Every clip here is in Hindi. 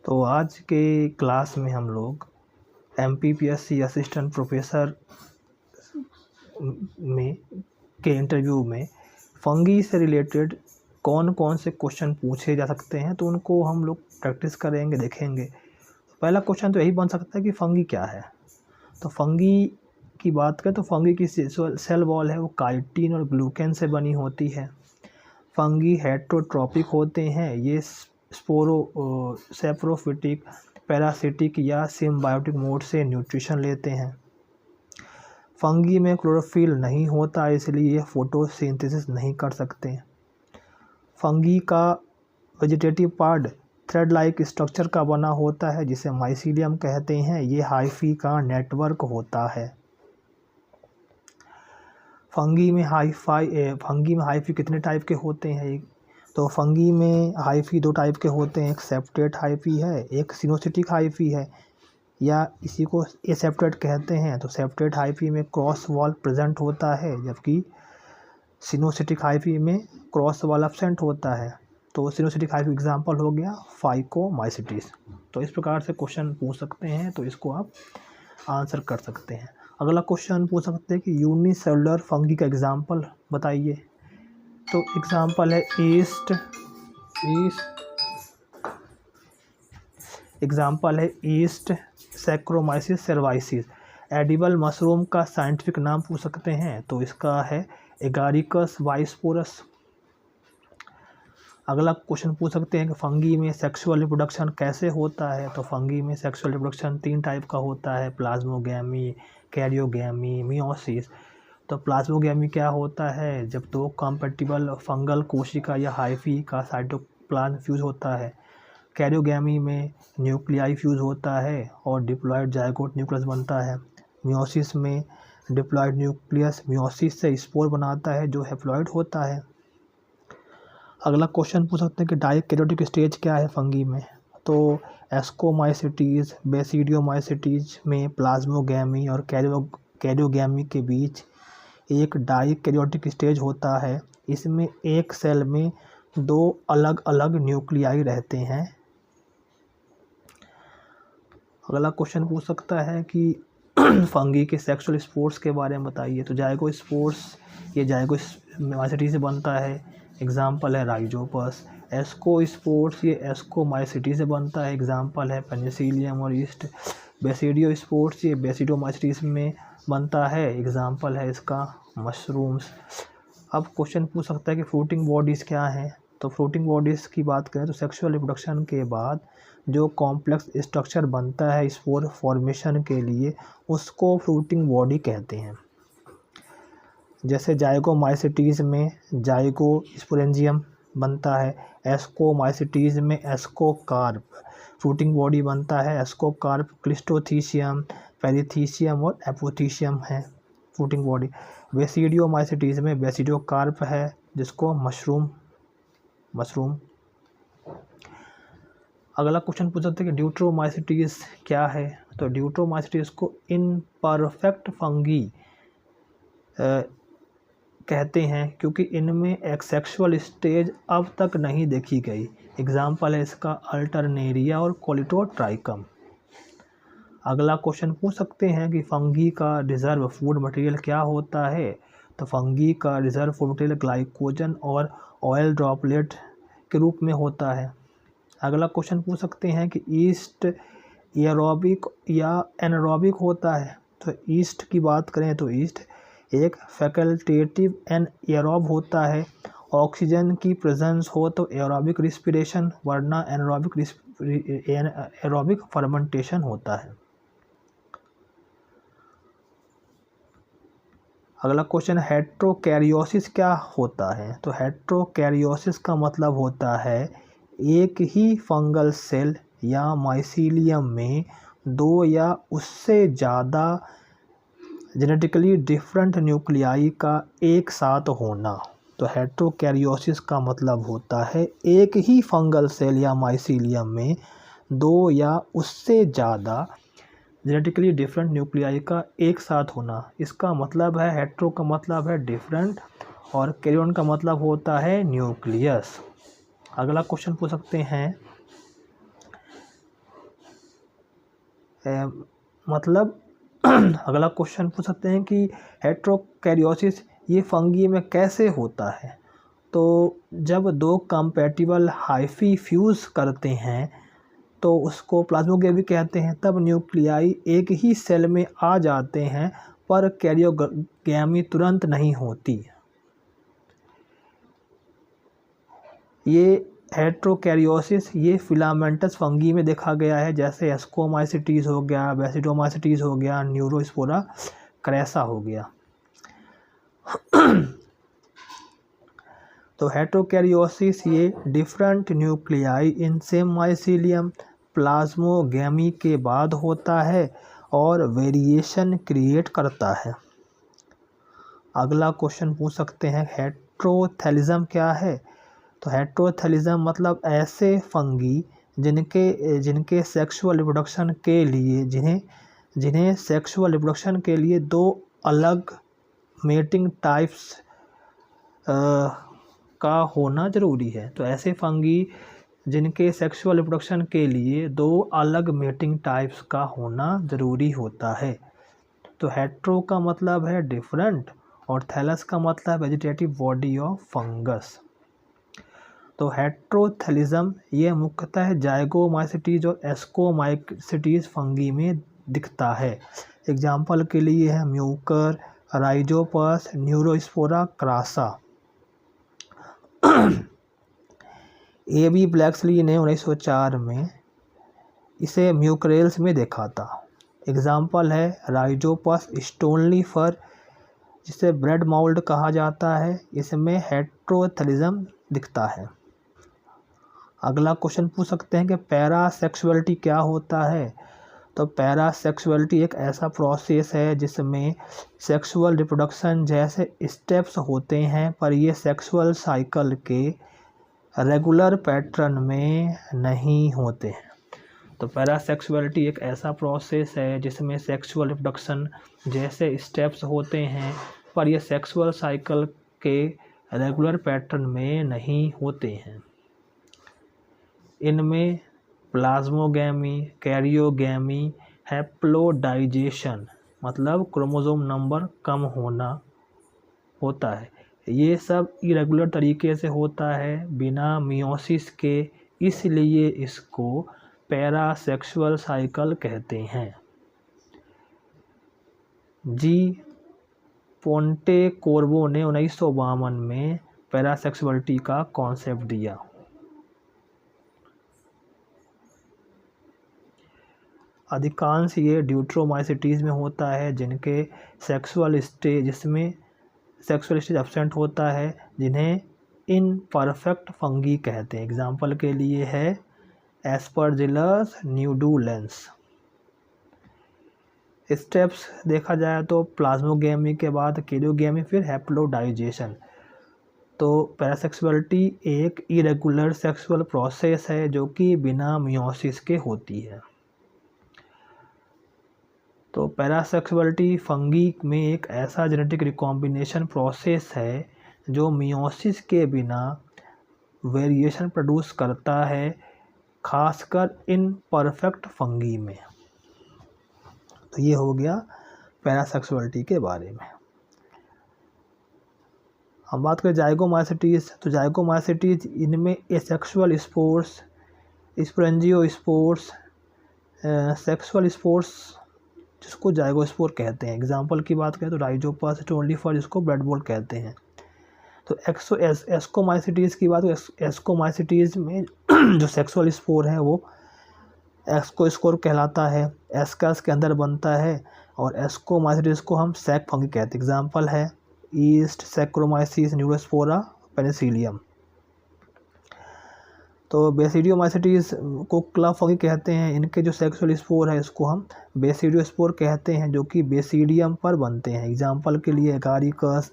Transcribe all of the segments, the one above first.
तो आज के क्लास में हम लोग MPPSC असिस्टेंट प्रोफेसर में के इंटरव्यू में फंगी से रिलेटेड कौन कौन से क्वेश्चन पूछे जा सकते हैं, तो उनको हम लोग प्रैक्टिस करेंगे, देखेंगे। पहला क्वेश्चन तो यही बन सकता है कि फंगी क्या है। तो फंगी की बात करें तो फंगी की सेल वॉल है वो काइटिन और ग्लूकेन से बनी होती है। फंगी हेटरोट्रॉपिक होते हैं, ये सेप्रोफिटिक, पैरासिटिक या सिम्बायोटिक मोड से न्यूट्रिशन लेते हैं। फंगी में क्लोरोफिल नहीं होता, इसलिए ये फोटोसिंथेसिस नहीं कर सकते। फंगी का vegetative part thread like structure का बना होता है जिसे माइसीलियम कहते हैं। ये हाइफी का नेटवर्क होता है। फंगी में हाइफी कितने टाइप के होते हैं? तो फंगी में हाइफी दो टाइप के होते हैं, एक सेप्टेट हाइफी है, एक सिनोसिटिक हाइफी है, या इसी को एसेप्टेट कहते हैं। तो सेप्टेट हाइफी में क्रॉस वॉल प्रेजेंट होता है, जबकि सिनोसिटिक हाइफी में क्रॉस वॉल एब्सेंट होता है। तो सिनोसिटिक हाइफी एग्जांपल हो गया फाइकोमाइसिटिस। तो इस प्रकार से क्वेश्चन पूछ सकते हैं, तो इसको आप आंसर कर सकते हैं। अगला क्वेश्चन पूछ सकते हैं कि यूनिसेलुलर फंगी का एग्जांपल बताइए। तो एग्जांपल है ईस्ट सैक्रोमाइसिस सर्वाइसिस। एडिबल मशरूम का साइंटिफिक नाम पूछ सकते हैं, तो इसका है एगारिकस बाइस्पोरस। अगला क्वेश्चन पूछ सकते हैं कि फंगी में सेक्सुअल रिप्रोडक्शन कैसे होता है। तो फंगी में सेक्सुअल रिप्रोडक्शन 3 टाइप का होता है, प्लाज्मोगैमी, कैरियोगैमी, मियोसिस। तो प्लाज्मोगैमी क्या होता है? जब 2 कॉम्पैटिबल फंगल कोशिका या हाइफी का साइटोप्लाज्म फ्यूज होता है। कैरियोगैमी में न्यूक्लियाई फ्यूज होता है और डिप्लॉयड जायगोट न्यूक्लियस बनता है। मियोसिस में डिप्लॉयड न्यूक्लियस मियोसिस से स्पोर बनाता है जो हैप्लॉयड होता है। अगला क्वेश्चन पूछ सकते हैं कि डाइकैरियोटिक स्टेज क्या है फंगी में। तो एस्कोमाइसिटीज, बेसिडियोमाइसिटीज में प्लाज्मोगैमी और कैरियोगैमी के बीच एक डाइकैरियोटिक स्टेज होता है। इसमें एक सेल में 2 अलग अलग न्यूक्लियाई रहते हैं। अगला क्वेश्चन पूछ सकता है कि फंगी के सेक्सुअल स्पोर्स के बारे में बताइए। तो जाइगोस्पोर्स ये जाइगोमाइसिटी से बनता है, एग्जाम्पल है राइजोपस। एस्कोस्पोर्स ये एस्कोमाइसिटी से बनता है, एग्जाम्पल है पेनिसिलियम और ईस्ट। बेसिडियोस्पोर्स ये बेसिडोमाइसिटीज में बनता है, एग्जाम्पल है इसका मशरूम्स। अब क्वेश्चन पूछ सकता है कि फ्रूटिंग बॉडीज़ क्या हैं। तो फ्रूटिंग बॉडीज़ की बात करें तो सेक्सुअल रिप्रोडक्शन के बाद जो कॉम्प्लेक्स स्ट्रक्चर बनता है स्पोर फॉर्मेशन के लिए, उसको फ्रूटिंग बॉडी कहते हैं। जैसे जाइगोमाइसिटीज़ में जाइगोस्पोरेंजियम बनता है, एस्कोमाइसिटीज़ में एस्कोकार्प। फ्रूटिंग बॉडी बनता है एस्कोकार्प, क्लिस्टोथीशियम, पेरिथीशियम और एपोथीशियम है फ्रूटिंग बॉडी। बेसिडियोमाइसिटीज़ में बेसिडियोकार्प है, जिसको मशरूम। अगला क्वेश्चन पूछ सकते हैं कि ड्यूट्रोमाइसिटीज़ क्या है। तो ड्यूट्रोमाइसिटीज़ को इनपरफेक्ट फंगी कहते हैं, क्योंकि इनमें एक सेक्सुअल स्टेज अब तक नहीं देखी गई। एग्जाम्पल है इसका अल्टरनेरिया और कोलिटोट्राइकम। अगला क्वेश्चन पूछ सकते हैं कि फंगी का रिजर्व फूड मटेरियल क्या होता है। तो फंगी का रिजर्व फूड मटेरियल ग्लाइकोजन और ऑयल ड्रॉपलेट के रूप में होता है। अगला क्वेश्चन पूछ सकते हैं कि ईस्ट एरोबिक या एनारोबिक होता है। तो ईस्ट की बात करें तो ईस्ट एक फैकल्टेटिव एनारोब होता है। ऑक्सीजन की प्रेजेंस हो तो एरोबिक रिस्पिरेशन, वरना एरोबिक फर्मेंटेशन होता है। अगला क्वेश्चन हेट्रोकैरियोसिस क्या होता है। तो हेट्रोकैरियोसिस का मतलब होता है एक ही फंगल सेल या माइसीलियम में 2 या उससे ज़्यादा जेनेटिकली डिफरेंट न्यूक्लियाई का एक साथ होना। तो हेट्रोकैरियोसिस का मतलब होता है एक ही फंगल सेल या माइसीलियम में 2 या उससे ज़्यादा जेनेटिकली डिफरेंट न्यूक्लियाई का एक साथ होना। इसका मतलब है हेट्रो का मतलब है डिफरेंट और कैरियन का मतलब होता है न्यूक्लियस। अगला क्वेश्चन पूछ सकते हैं मतलब अगला क्वेश्चन पूछ सकते हैं कि हेट्रोकैरियोसिस ये फंगी में कैसे होता है। तो जब दो कंपैटिबल हाइफी फ्यूज़ करते हैं तो उसको प्लाज्मोगेमी कहते हैं। तब न्यूक्लियाई एक ही सेल में आ जाते हैं पर कैरियोगैमी तुरंत नहीं होती। ये हेट्रोकैरियोसिस ये फिलामेंटस फंगी में देखा गया है, जैसे एस्कोमाइसिटीज़ हो गया, बेसिडोमाइसिटीज़ हो गया, न्यूरोस्पोरा क्रैसा हो गया। तो हेट्रोकैरियोसिस ये different nuclei in same mycelium plasmogamy के बाद होता है और वेरिएशन क्रिएट करता है। अगला क्वेश्चन पूछ सकते हैं हेट्रोथैलिज्म क्या है। तो हेट्रोथैलिज्म मतलब ऐसे फंगी जिनके सेक्सुअल रिप्रोडक्शन के लिए जिन्हें सेक्सुअल रिप्रोडक्शन के लिए दो अलग मेटिंग टाइप्स का होना ज़रूरी है। तो ऐसे फंगी जिनके सेक्सुअल रिप्रोडक्शन के लिए दो अलग मेटिंग टाइप्स का होना ज़रूरी होता है। तो हेट्रो का मतलब है डिफरेंट और थैलस का मतलब वेजिटेटिव बॉडी ऑफ फंगस। तो हेट्रोथैलिज्म ये मुख्यतः जाइगोमाइसिटीज और एस्कोमाइसिटीज फंगी में दिखता है। एग्जाम्पल के लिए है Mucor, Rhizopus, Neurospora crassa. A.B. ब्लैक्सली ने 1904 में इसे म्यूकरेल्स में देखा था। एग्जाम्पल है राइजोपस स्टोनली फर, जिसे ब्रेड माउल्ड कहा जाता है, इसमें हेट्रोथैलिज्म दिखता है। अगला क्वेश्चन पूछ सकते हैं कि पैरासेक्सुअलिटी क्या होता है। तो पैरासेक्सुअलिटी एक ऐसा प्रोसेस है जिसमें सेक्सुअल रिप्रोडक्शन जैसे स्टेप्स होते हैं पर ये सेक्सुअल साइकिल के रेगुलर पैटर्न में नहीं होते हैं। तो पैरासेक्सुअलिटी एक ऐसा प्रोसेस है जिसमें सेक्सुअल रिप्रोडक्शन जैसे स्टेप्स होते हैं पर ये सेक्सुअल साइकिल के रेगुलर पैटर्न में नहीं होते हैं। इनमें प्लाज्मोगैमी, कैरियोगैमी, हैप्लोडाइजेशन मतलब क्रोमोसोम नंबर कम होना होता है। ये सब इरेगुलर तरीके से होता है बिना मियोसिस के, इसलिए इसको पैरासेक्सुअल साइकिल कहते हैं। जी पोंटेकोर्बो ने 1952 में पैरासेक्सुअलिटी का कॉन्सेप्ट दिया। अधिकांश ये ड्यूट्रोमाइसिटीज़ में होता है जिसमें सेक्सुअल स्टेज एब्सेंट होता है, जिन्हें इनपरफेक्ट फंगी कहते हैं। एग्जाम्पल के लिए है एस्परजिलस न्यूडुलेंस। स्टेप्स देखा जाए तो प्लाज्मोगैमी के बाद कैरियोगैमी, फिर हैप्लोडाइजेशन। तो पैरासेक्सुअलिटी एक इरेगुलर सेक्सुअल प्रोसेस है जो कि बिना मियोसिस के होती है। तो पैरासेक्सुअलिटी फंगी में एक ऐसा जेनेटिक रिकॉम्बिनेशन प्रोसेस है जो मियोसिस के बिना वेरिएशन प्रोड्यूस करता है, खासकर इनपरफेक्ट फंगी में। तो ये हो गया पैरासेक्सुअलिटी के बारे में। हम बात करें जाइगोमाइसिटीज़। तो जाइगोमाइसिटीज़ इनमें asexual spores, sporangiospores, sexual spores जिसको जाइगोस्पोर कहते हैं। एग्जाम्पल की बात करें तो राइजोपस स्टोनली फर, जिसको ब्रेड बॉल कहते हैं। तो एस्कोमाइसिटीज़ की बात करें, एस्कोमाइसिटीज़ में जो सेक्सुअल स्पोर है वो एस्कोस्पोर कहलाता है, एस्कस के अंदर बनता है और एस्कोमाइसिटीज़ को हम सैक फंगी कहते हैं। एग्जाम्पल है ईस्ट, सैक्रोमाइसिस, न्यूरोस्पोरा, पेनिसिलियम। तो बेसिडियोमाइसिटीज़ को क्लब फंगी कहते हैं। इनके जो सेक्सुअल स्पोर है इसको हम बेसिडियोस्पोर कहते हैं, जो कि बेसिडियम पर बनते हैं। एग्जाम्पल के लिए Agaricus,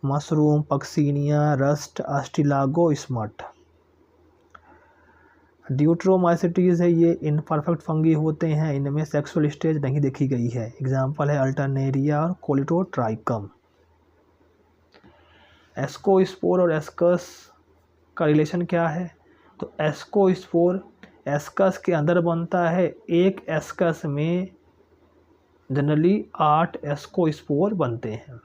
mushroom, Puccinia, rust, Ustilago, smut. ड्यूट्रोमाइसिटीज़ है, ये इनपरफेक्ट फंगी होते हैं, इनमें सेक्सुअल स्टेज नहीं देखी गई है। एग्जाम्पल है अल्टरनेरिया और कोलिटोट्राइकम। एस्कोस्पोर और एस्कस का रिलेशन क्या है। तो एस्कोस्पोर एस्कस के अंदर बनता है। एक एस्कस में जनरली 8 एस्कोस्पोर बनते हैं।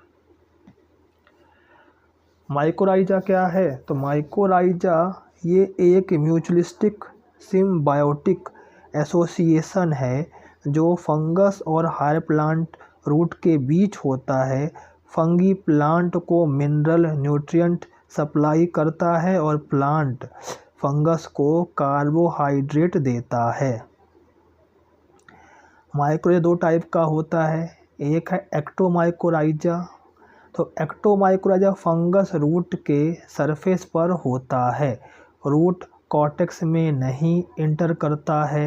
माइकोराइजा क्या है? तो माइकोराइजा ये एक म्यूचुअलिस्टिक सिम्बायोटिक एसोसिएशन है जो फंगस और हायर प्लांट रूट के बीच होता है। फंगी प्लांट को मिनरल न्यूट्रिएंट सप्लाई करता है और प्लांट फंगस को कार्बोहाइड्रेट देता है। माइकोराइजा 2 टाइप का होता है। एक है एक्टोमाइकोराइजा। तो एक्टोमाइकोराइजा फंगस रूट के सरफेस पर होता है, रूट कॉर्टेक्स में नहीं इंटर करता है।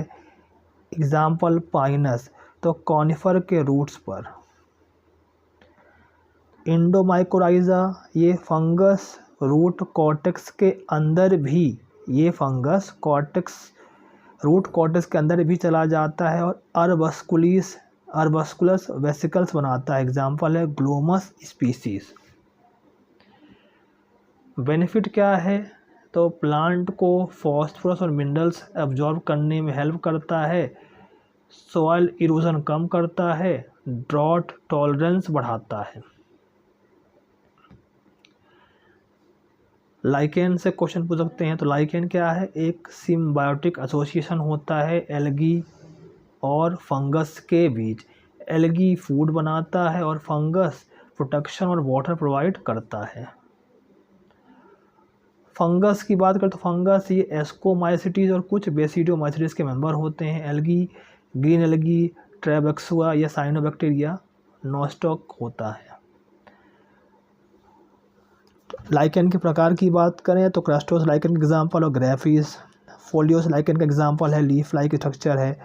एग्जाम्पल पाइनस, तो कॉनिफर के रूट्स पर। इंडोमाइकोराइजा ये फंगस रूट कॉर्टेक्स के अंदर भी, ये फंगस रूट कॉर्टेक्स के अंदर भी चला जाता है और अर्बस्कुलस वेसिकल्स बनाता है। एग्जाम्पल है ग्लोमस स्पीसीज। बेनिफिट क्या है? तो प्लांट को फॉस्फोरस और मिनरल्स एब्जॉर्ब करने में हेल्प करता है, सॉइल इरोजन कम करता है, ड्रॉट टॉलरेंस बढ़ाता है। लाइकेन से क्वेश्चन पूछ सकते हैं। तो लाइकेन क्या है? एक सिम्बायोटिक एसोसिएशन होता है एल्गी और फंगस के बीच। एल्गी फूड बनाता है और फंगस प्रोटेक्शन और वाटर प्रोवाइड करता है। फंगस की बात करें तो फंगस ये एस्कोमाइसिटीज और कुछ बेसिडियोमाइसिटीज के मेंबर होते हैं। एल्गी, ग्रीन एल्गी, ट्रेबेक्सुआ या साइनोबैक्टीरिया नॉस्टॉक होता है। लाइकेन के प्रकार की बात करें तो क्रस्टोस लाइकेन का एग्जाम्पल और ग्रेफिस। फोलियोस लाइकेन का एग्जाम्पल है, लीफ लाइक स्ट्रक्चर है,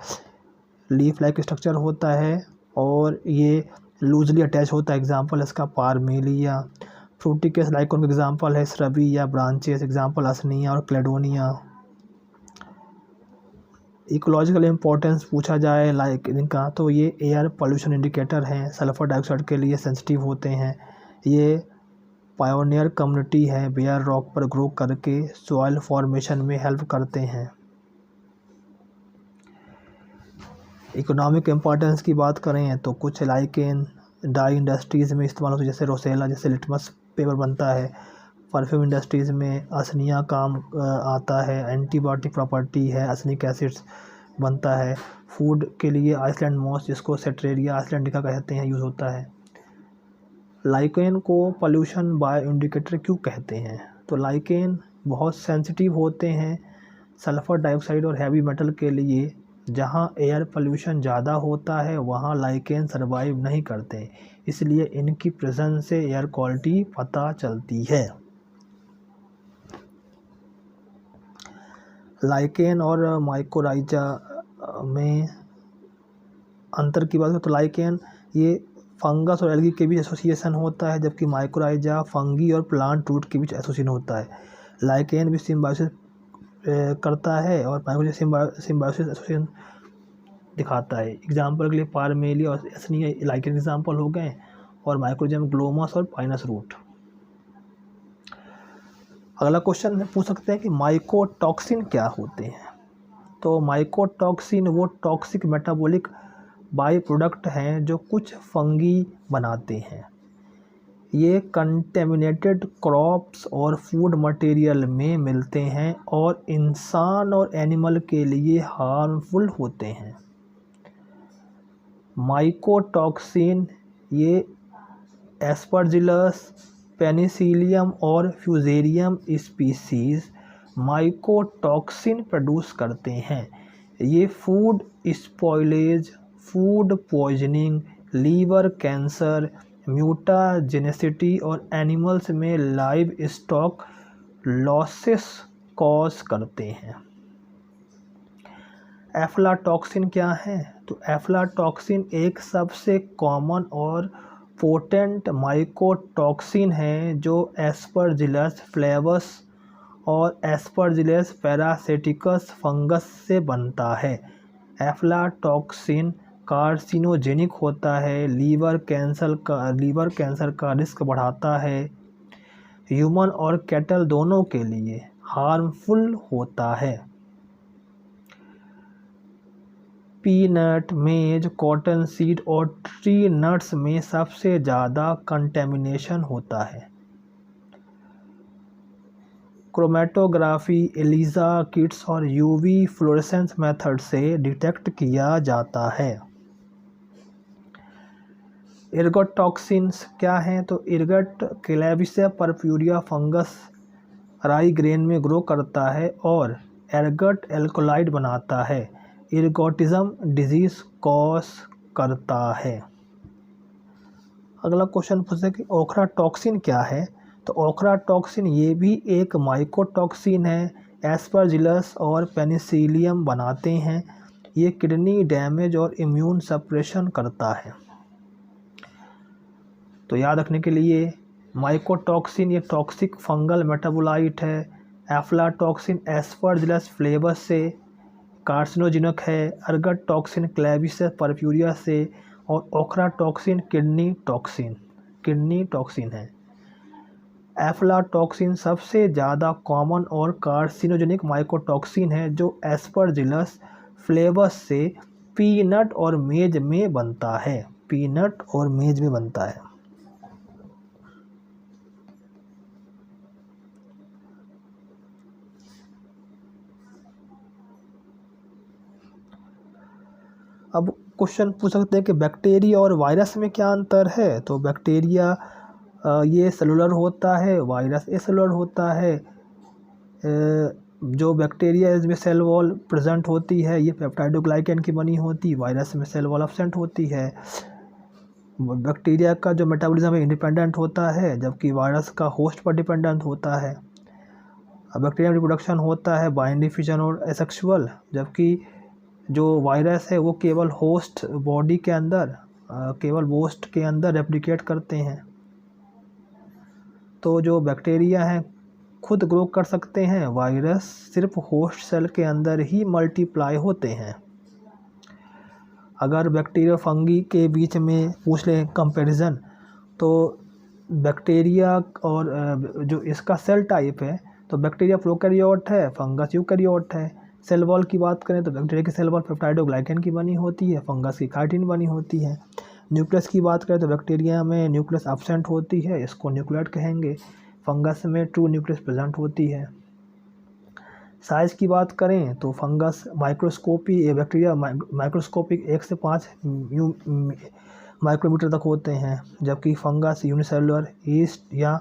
लीफ लाइक स्ट्रक्चर होता है और ये लूजली अटैच होता है। एग्जाम्पल इसका पारमेलिया। फ्रूटिकस लाइकेन का एग्जाम्पल है श्रबी या ब्रांचेस। एग्जाम्पल असनिया और क्लेडोनिया। इकोलॉजिकल इम्पोर्टेंस पूछा जाए लाइकेन का तो ये एयर पोल्यूशन इंडिकेटर हैं, सल्फर डाइऑक्साइड के लिए सेंसिटिव होते हैं। ये पायोनियर कम्युनिटी है, बेयर रॉक पर ग्रो करके सॉइल फॉर्मेशन में हेल्प करते हैं। इकोनॉमिक इम्पोर्टेंस की बात करें तो कुछ लाइकेन डाई इंडस्ट्रीज़ में इस्तेमाल होती है, जैसे रोसेला, जैसे लिटमस पेपर बनता है। परफ्यूम इंडस्ट्रीज़ में असनिया काम आता है, एंटीबायोटिक प्रॉपर्टी है, असनिक एसिड्स बनता है। फूड के लिए आइसलैंड मॉस, जिसको सेट्रेरिया आइसलैंडिका कहते हैं, यूज़ होता है। लाइकेन को पोल्यूशन बायो इंडिकेटर क्यों कहते हैं? तो लाइकेन बहुत सेंसिटिव होते हैं सल्फ़र डाइऑक्साइड और हैवी मेटल के लिए। जहां एयर पोल्यूशन ज़्यादा होता है वहां लाइकेन सर्वाइव नहीं करते, इसलिए इनकी प्रेजेंस से एयर क्वालिटी पता चलती है। लाइकेन और माइकोराइजा में अंतर की बात करें तो लाइकेन ये फंगस और एल्गी के बीच एसोसिएशन होता है, जबकि माइकोराइजा फंगी और प्लांट रूट के बीच एसोसिएशन होता है। लाइकेन भी सिम्बायोसिस करता है और माइकोराइजा सिम्बायोसिस एसोसिएशन दिखाता है। एग्जाम्पल के लिए पारमेलिया और एसनिया लाइकेन एग्जाम्पल हो गए, और माइकोराइजा में ग्लोमस और पाइनस रूट। अगला क्वेश्चन पूछ सकते हैं कि माइकोटॉक्सिन क्या होते हैं? तो माइकोटॉक्सिन वो टॉक्सिक मेटाबॉलिक बाई प्रोडक्ट हैं जो कुछ फंगी बनाते हैं। ये कंटेमिनेटेड क्रॉप्स और फूड मटेरियल में मिलते हैं और इंसान और एनिमल के लिए हार्मफुल होते हैं। माइकोटॉक्सिन ये एस्परजिलस, पेनिसिलियम और फ्यूजेरियम स्पीसीज़ माइकोटॉक्सिन प्रोड्यूस करते हैं। ये food spoilage, food poisoning, liver cancer, mutagenicity और एनिमल्स में लाइव स्टॉक लॉसेस कॉज करते हैं। एफ्लाटॉक्सिन क्या है? तो एफ्लाटॉक्सिन एक सबसे कॉमन और पोटेंट माइकोटॉक्सिन है जो एस्परजिलस फ्लेवस और एस्परजिलस पैरासिटिकस फंगस से बनता है। एफ्लाटॉक्सिन कार्सिनोजेनिक होता है, लीवर कैंसर का रिस्क बढ़ाता है, ह्यूमन और कैटल दोनों के लिए हार्मफुल होता है। पीनट, मेज, कॉटन सीड और ट्री नट्स में सबसे ज़्यादा कंटेमिनेशन होता है? क्रोमेटोग्राफी, एलिजा किट्स और यूवी फ्लोरेसेंस मेथड से डिटेक्ट किया जाता है। एर्गोट टॉक्सिन्स क्या हैं? तो एर्गोट क्लेविसिया पर्प्यूरिया फंगस राई ग्रेन में ग्रो करता है और एर्गोट एल्कोलाइड बनाता है। एर्गोटिज्म डिजीज कॉज करता है। अगला क्वेश्चन पूछते कि ओखरा टॉक्सिन क्या है? तो ओखरा टॉक्सिन ये भी एक माइकोटॉक्सिन है। एस्परजिलस और पेनिसिलियम बनाते हैं। ये किडनी डैमेज और इम्यून सप्रेशन करता है। तो याद रखने के लिए माइकोटॉक्सिन ये टॉक्सिक फंगल मेटाबोलाइट है। एफ्लाटॉक्सिन एस्परजिलस फ्लेवस से कार्सिनोजेनिक है। एर्गोट टॉक्सिन क्लेविसिया पर्प्यूरिया से और ओखरा टॉक्सिन किडनी टॉक्सिन है। एफ्लाटॉक्सिन सबसे ज़्यादा कॉमन और कार्सिनोजेनिक माइकोटॉक्सिन है जो एस्परजिलस फ्लेवस से पीनट और मेज में बनता है। अब क्वेश्चन पूछ सकते हैं कि बैक्टीरिया और वायरस में क्या अंतर है? तो बैक्टीरिया ये सेलुलर होता है, वायरस एसेलुलर होता है। जो बैक्टीरिया इसमें सेल वॉल प्रेजेंट होती है ये पेप्टाइडोग्लाइकन की बनी होती, वायरस में सेल वॉल एब्सेंट होती है। बैक्टीरिया का जो मेटाबॉलिज्म है इंडिपेंडेंट होता है जबकि वायरस का होस्ट पर डिपेंडेंट होता है। बैक्टीरिया रिप्रोडक्शन होता है बाइनरी फिजन और एसेक्सुअल, जबकि जो वायरस है वो केवल होस्ट बॉडी के अंदर रेप्लिकेट करते हैं। तो जो बैक्टीरिया हैं खुद ग्रो कर सकते हैं, वायरस सिर्फ होस्ट सेल के अंदर ही मल्टीप्लाई होते हैं। अगर बैक्टीरिया फंगी के बीच में पूछ लें कंपैरिजन, तो बैक्टीरिया और जो इसका सेल टाइप है तो बैक्टीरिया प्रोकैरियोट है, फंगस यूकैरियोट है। सेल वॉल की बात करें तो बैक्टीरिया की सेल वॉल पेप्टाइडोग्लाइकन की बनी होती है, फंगस की काइटिन बनी होती है। न्यूक्लियस की बात करें तो बैक्टीरिया में न्यूक्लियस एब्सेंट होती है, इसको न्यूक्लियट कहेंगे। फंगस में ट्रू न्यूक्लियस प्रेजेंट होती है। साइज़ की बात करें तो फंगस बैक्टीरिया माइक्रोस्कोपिक 1 से 5 माइक्रोमीटर तक होते हैं, जबकि फंगस यूनिसेलुलर ईस्ट या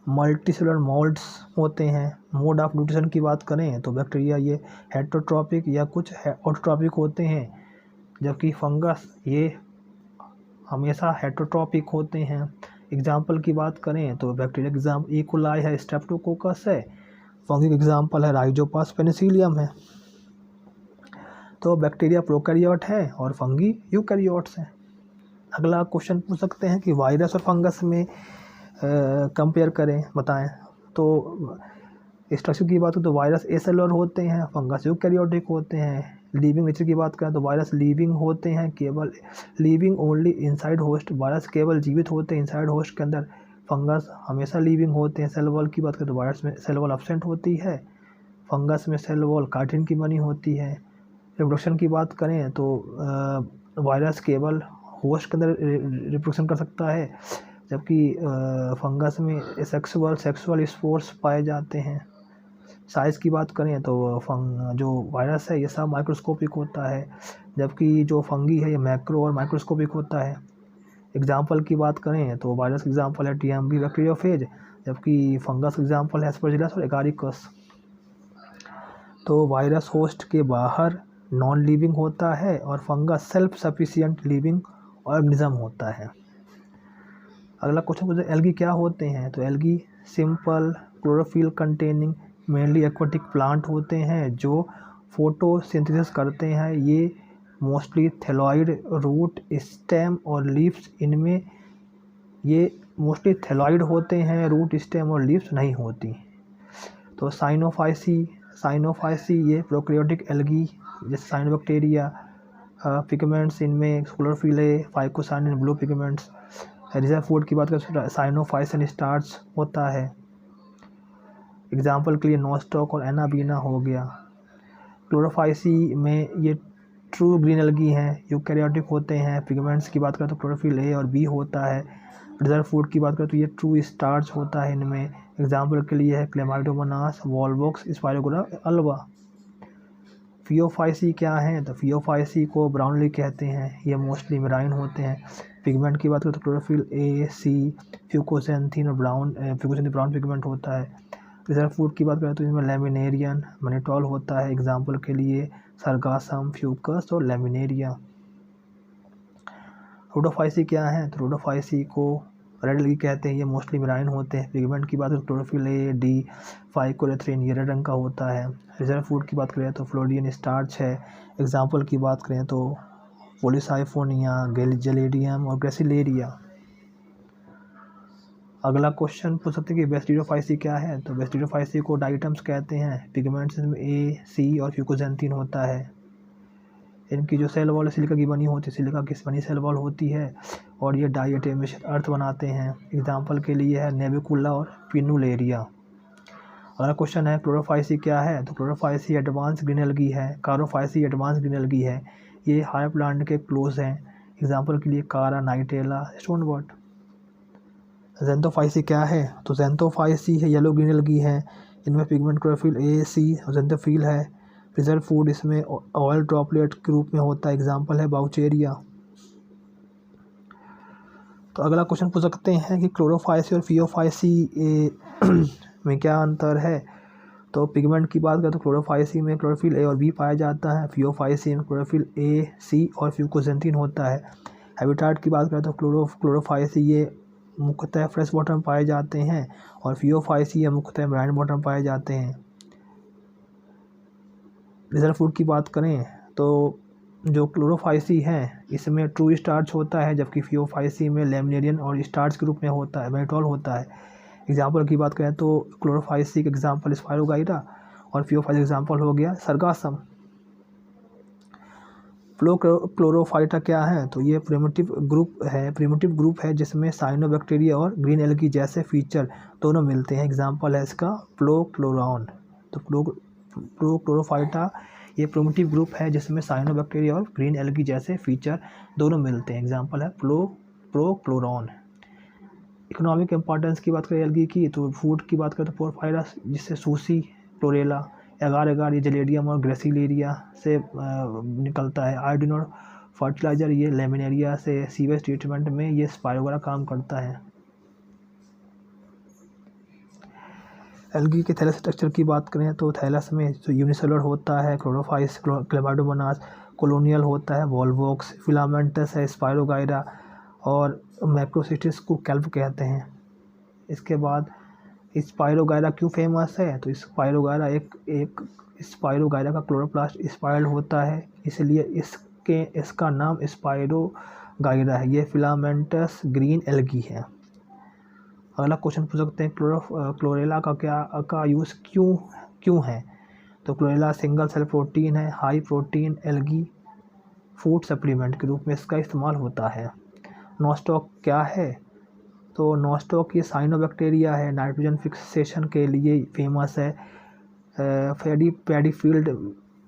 मल्टीसेलुलर मोल्ड्स होते हैं। मोड ऑफ न्यूट्रिशन की बात करें तो बैक्टीरिया ये हेटरोट्रॉपिक या कुछ ऑटोट्रॉपिक होते हैं, जबकि फंगस ये हमेशा हेटरोट्रॉपिक होते हैं। एग्जाम्पल की बात करें तो बैक्टीरिया एग्जाम्पल इकोलाई है, स्ट्रेप्टोकोकस है। फंगी एग्जाम्पल है राइजोपस पेनिसिलियम है। तो बैक्टीरिया प्रोकैरियोट है और फंगी यूकैरियोट्स हैं। अगला क्वेश्चन पूछ सकते हैं कि वायरस और फंगस में कंपेयर करें, बताएं। तो स्ट्रक्चर की बात हो तो वायरस एसेलुलर होते हैं, फंगस यूकैरियोटिक होते हैं। लिविंग नेचर की बात करें तो वायरस लिविंग होते हैं, केवल living only inside host, virus केवल जीवित होते हैं इनसाइड होस्ट के अंदर। फंगस हमेशा लिविंग होते हैं। सेल वॉल की बात करें तो वायरस में सेल वॉल एब्सेंट होती है, फंगस में सेल वॉल काइटिन की बनी होती है। रिप्रोडक्शन की बात करें तो वायरस केवल होस्ट के अंदर रिप्रोडक्शन कर सकता है, जबकि फंगस में सेक्सुअल स्पोर्स पाए जाते हैं। साइज़ की बात करें तो जो वायरस है ये सब माइक्रोस्कोपिक होता है, जबकि जो फंगी है ये मैक्रो और माइक्रोस्कोपिक होता है। एग्जाम्पल की बात करें तो वायरस एग्जाम्पल है टीएमबी बैक्टीरियोफेज, जबकि फंगस एग्जाम्पल है एस्परजिलस और एगारिकस। तो वायरस होस्ट के बाहर नॉन लिविंग होता है और fungus self sufficient living organism होता है। अगला क्वेश्चन पूछते हैं एल्गी क्या होते हैं? तो algae simple chlorophyll containing mainly aquatic plant होते हैं जो फोटोसिंथेसिस करते हैं। ये मोस्टली थैलॉइड रूट स्टेम और लीव्स, इनमें ये मोस्टली थैलॉइड होते हैं, रूट स्टेम और लीव्स नहीं होती। तो साइनोफाइसी ये प्रोकैरियोटिक एल्गी जैसे साइनोबैक्टीरिया, पिगमेंट्स इनमें क्लोरोफिल है, phycocyanin blue pigments. Reserve food की बात करें साइनोफाइसिन स्टार्च होता है। एग्जाम्पल के लिए नोस्टॉक और एनाबीना हो गया। क्लोरोफाइसी में ये ट्रू ग्रीन एल्गी हैं, यूकैरियोटिक होते हैं। पिगमेंट्स की बात करें तो क्लोरोफिल ए और बी होता है। रिजर्व फूड की बात करें तो ये ट्रू स्टार्च होता है इनमें। एग्जाम्पल के लिए है क्लेमाइडोमोनास, वॉलवॉक्स, स्पाइरोगोरा अल्बा। फियोफाइसी क्या है, तो फियोफाइसी को ब्राउनली कहते हैं, ये मोस्टली मेराइन होते हैं। पिगमेंट की बात करें तो क्लोरोफिल ए, सी, फ्यूकोसेंथिन और फ्यूकोसेंथिन ब्राउन पिगमेंट होता है। रिजर्व फूड की बात करें तो इसमें लेमिनेरियन, मनीटॉल होता है। एग्जाम्पल के लिए सरगासम, फ्यूकस और लेमिनेरिया। रोडोफाइसी क्या है, तो रोडोफाइसी को रेड एल्गी कहते हैं, ये मोस्टली मेराइन होते हैं। पिगमेंट की बात करें तो क्लोरोफिल ए, डी, फाइकोलेथ्रिन, ये रेड रंग का होता है। रिजर्व फूड की बात करें तो फ्लोडियन स्टार्च है। एग्जाम्पल की बात करें तो पोलिसाइफोनिया, जेलेडियम और ग्रेसिलेरिया। अगला क्वेश्चन पूछ सकते हैं कि बेस्टिडोफाइसी क्या है, तो बेस्टिडोफाइसी को डाइटम्स कहते हैं। पिगमेंट्स में ए, सी और फ्यूकोजेंथिन होता है। इनकी जो सेल वॉल सिलिका की बनी होती है, सिलिका की बनी सेल वॉल होती है और ये डाइएटमिक अर्थ बनाते हैं। एग्जाम्पल के लिए है नेबिकुला और पिनुलेरिया। अगला क्वेश्चन है क्लोरोफाइसी क्या है, तो क्लोरोफाइसी एडवांस ग्रीन एल्गी है। कारोफाइसी एडवांस ग्रीन एल्गी है, ये हायर प्लांट के क्लोज हैं। एग्जाम्पल के लिए कारा, नाइटेला, स्टोनबर्ट। जेंथोफाइसी क्या है, तो जेंथोफाइसी है येलो ग्रीन एल्गी है। इनमें पिगमेंट क्लोरोफिल ए, सी और जेंथोफिल है। रिजर्व फूड इसमें ऑयल ड्रॉपलेट के रूप में होता है। एग्जाम्पल है बाउचेरिया। तो अगला क्वेश्चन पूछ सकते हैं कि क्लोरोफाइसी और फियोफाइसी में क्या अंतर है, तो पिगमेंट की बात करें तो क्लोरोफाइसी में क्लोरोफिल ए और बी पाया जाता है। फियोफाइसी में क्लोरोफिल ए, सी और फ्यूकोजेंथिन होता है। हैबिटाट की बात करें तो क्लोरोफाइसी ये मुख्यतः फ्रेश वाटर में पाए जाते हैं और फियोफाइसी ये मुख्यतः मैराइन वाटर में पाए जाते हैं। रिजर्व फूड की बात करें तो जो क्लोरोफाइसी है इसमें ट्रू स्टार्च होता है, जबकि फियोफाइसी में लेमिनेरियन और स्टार्च के रूप में होता है, मेटॉल होता है। एग्जाम्पल की बात करें तो क्लोरोफाइसी का एग्जाम्पल स्पाइरोगाइरा और फियोफाइसी एग्जाम्पल हो गया सरगासम। क्लोरोफाइटा क्या है, तो ये प्रिमिटिव ग्रुप है जिसमें साइनोबैक्टीरिया और ग्रीन एल्गी जैसे फीचर दोनों मिलते हैं। एग्जाम्पल है इसका प्रोक्लोरॉन। तो प्रोक्लोरोफाइटा ये प्रिमिटिव ग्रुप है जिसमें साइनोबैक्टीरिया और ग्रीन एल्गी जैसे फीचर दोनों मिलते हैं। एग्जाम्पल है प्रोक्लोरॉन। इकोनॉमिक इंपॉर्टेंस की बात करें एल्गी की, तो फूड की बात करें तो पोरफायरस जिससे सूसी, क्लोरेला, एगार ये जेलेडियम और ग्रेसिलेरिया से निकलता है। आयोडीन और फर्टिलाइज़र ये लेमिनेरिया से। सीवेज ट्रीटमेंट में ये स्पाइरोगोरा काम करता है। एल्गी के थैलस स्ट्रक्चर की बात करें तो थैलस में जो यूनिसेलुलर होता है क्लोरोफाइस, क्लेमाइडोमोनास, कोलोनियल होता है वॉलवॉक्स, फिलामेंटस है स्पाइरोगाइरा और मैक्रोसिस्टिस को कैल्प कहते हैं। इसके बाद स्पाइरोगाइरा क्यों फेमस है, तो स्पाइरोगाइरा एक स्पाइरोगाइरा का क्लोरोप्लास्ट स्पाइरल होता है, इसलिए इसका नाम स्पाइरोगाइरा है। ये फिलामेंटस ग्रीन एल्गी है। अगला क्वेश्चन पूछ सकते हैं क्लोरेला का यूज़ क्यों है, तो क्लोरेला सिंगल सेल प्रोटीन है, high protein algae food supplement के रूप में इसका इस्तेमाल होता है। नोस्टॉक क्या है, तो नोस्टॉक ये साइनोबैक्टीरिया है, नाइट्रोजन फिक्सेशन के लिए फेमस है। पैडी फील्ड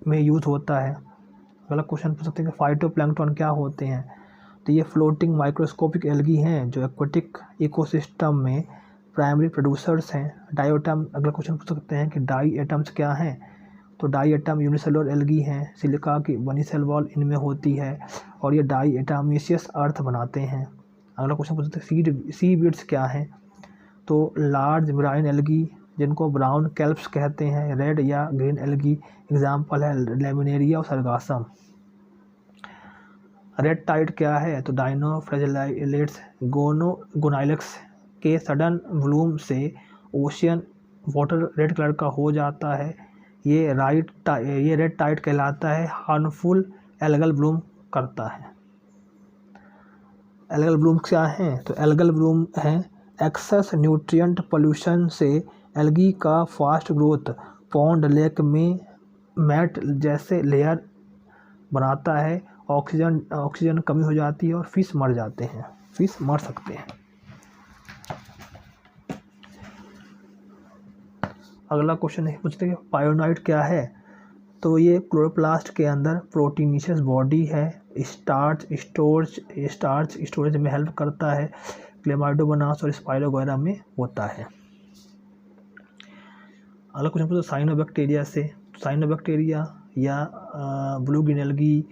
में यूज़ होता है। अगला क्वेश्चन पूछ सकते हैं कि फाइटोप्लैंक्टन क्या होते हैं, तो ये फ्लोटिंग माइक्रोस्कोपिक एल्गी हैं जो एक्वेटिक इकोसिस्टम में प्राइमरी प्रोड्यूसर्स हैं। डाइएटम। अगला क्वेश्चन पूछ सकते हैं कि डाइएटम्स क्या हैं, तो डाइएटम यूनिसेलुलर एल्गी हैं, सिलिका की बनी सेल वॉल इनमें होती है और ये डाइएटामिशियस अर्थ बनाते हैं। अगला क्वेश्चन पूछ सकते हैं सी बीड्स क्या हैं, तो लार्ज मेराइन एल्गी जिनको ब्राउन कैल्प्स कहते हैं, रेड या ग्रीन एल्गी। एग्जाम्पल है लेमिनेरिया और सरगासम। रेड टाइड क्या है, तो डाइनोफ्लैजेलेट्स गोनाइलेक्स के सडन ब्लूम से ओशियन वाटर रेड कलर का हो जाता है, ये रेड टाइड कहलाता है। हार्मफुल एल्गल ब्लूम करता है। एल्गल ब्लूम क्या है, तो एल्गल ब्लूम है एक्सेस न्यूट्रिएंट पोल्यूशन से एल्गी का फास्ट ग्रोथ पॉन्ड लेक में मैट जैसे लेयर बनाता है। ऑक्सीजन कमी हो जाती है और फिश मर जाते हैं, फिश मर सकते हैं। अगला क्वेश्चन है पूछते हैं पायोनाइट क्या है, तो ये क्लोरोप्लास्ट के अंदर प्रोटीनिशियस बॉडी है, स्टार्च स्टोरेज में हेल्प करता है, क्लेमाइडोमोनास और स्पाइरोगोरा में होता है। अगला क्वेश्चन पूछो साइनोबैक्टीरिया से। साइनोबैक्टीरिया या blue green algae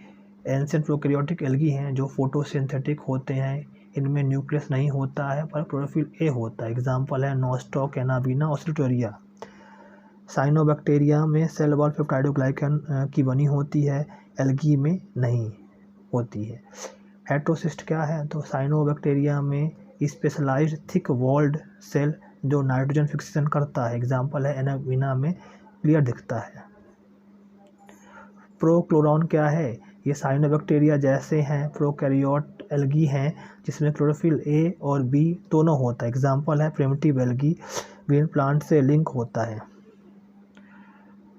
ancient prokaryotic algae हैं जो फोटोसिंथेटिक होते हैं। इनमें न्यूक्लियस नहीं होता है पर क्लोरोफिल ए होता है। एग्जाम्पल है नोस्टॉक, एनाबीना, ऑस्ट्रिटोरिया। साइनोबैक्टीरिया में सेल वॉल पेप्टाइडोग्लाइकन की बनी होती है, एल्गी में नहीं होती है। हेट्रोसिस्ट क्या है? तो साइनोबैक्टीरिया में स्पेशलाइज्ड थिक वॉल्ड सेल जो नाइट्रोजन फिक्सेशन करता है। एग्जाम्पल है एनाबीना में क्लियर दिखता है। प्रोक्लोरॉन क्या है? ये साइनोबैक्टीरिया जैसे हैं प्रोकैरियोट एल्गी हैं जिसमें क्लोरोफिल ए और बी दोनों होता है। एग्जाम्पल है प्रिमिटिव एल्गी, ग्रीन प्लांट से लिंक होता है।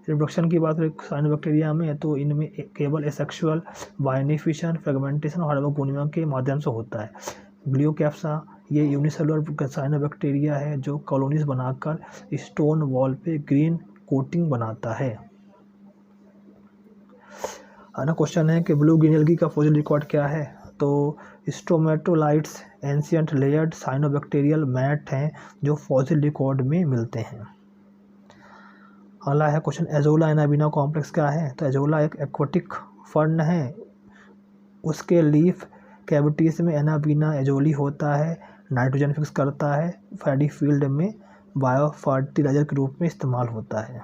रिप्रोडक्शन की बात करें साइनोबैक्टीरिया में तो इनमें केवल एसेक्सुअल बाइनिफिशन, फ्रेगमेंटेशन और हाइड्रोपोनिया के माध्यम से होता है। ग्लियोकैप्सा ये यूनिसेलुलर साइनोबैक्टीरिया है जो कॉलोनीज बनाकर स्टोन वॉल पे ग्रीन कोटिंग बनाता है। अगला क्वेश्चन है कि ब्लू ग्रीन एल्गी का फॉसिल रिकॉर्ड क्या है? तो stromatolites ancient layered cyanobacterial mat हैं जो फॉसिल रिकॉर्ड में मिलते हैं। अगला है क्वेश्चन एजोला एनाबीना कॉम्प्लेक्स क्या है? तो एजोला एक एक्वाटिक फर्न है, उसके लीफ कैविटीज में एनाबीना एजोली होता है, नाइट्रोजन फिक्स करता है, फैडी फील्ड में बायो फर्टिलाइजर के रूप में इस्तेमाल होता है।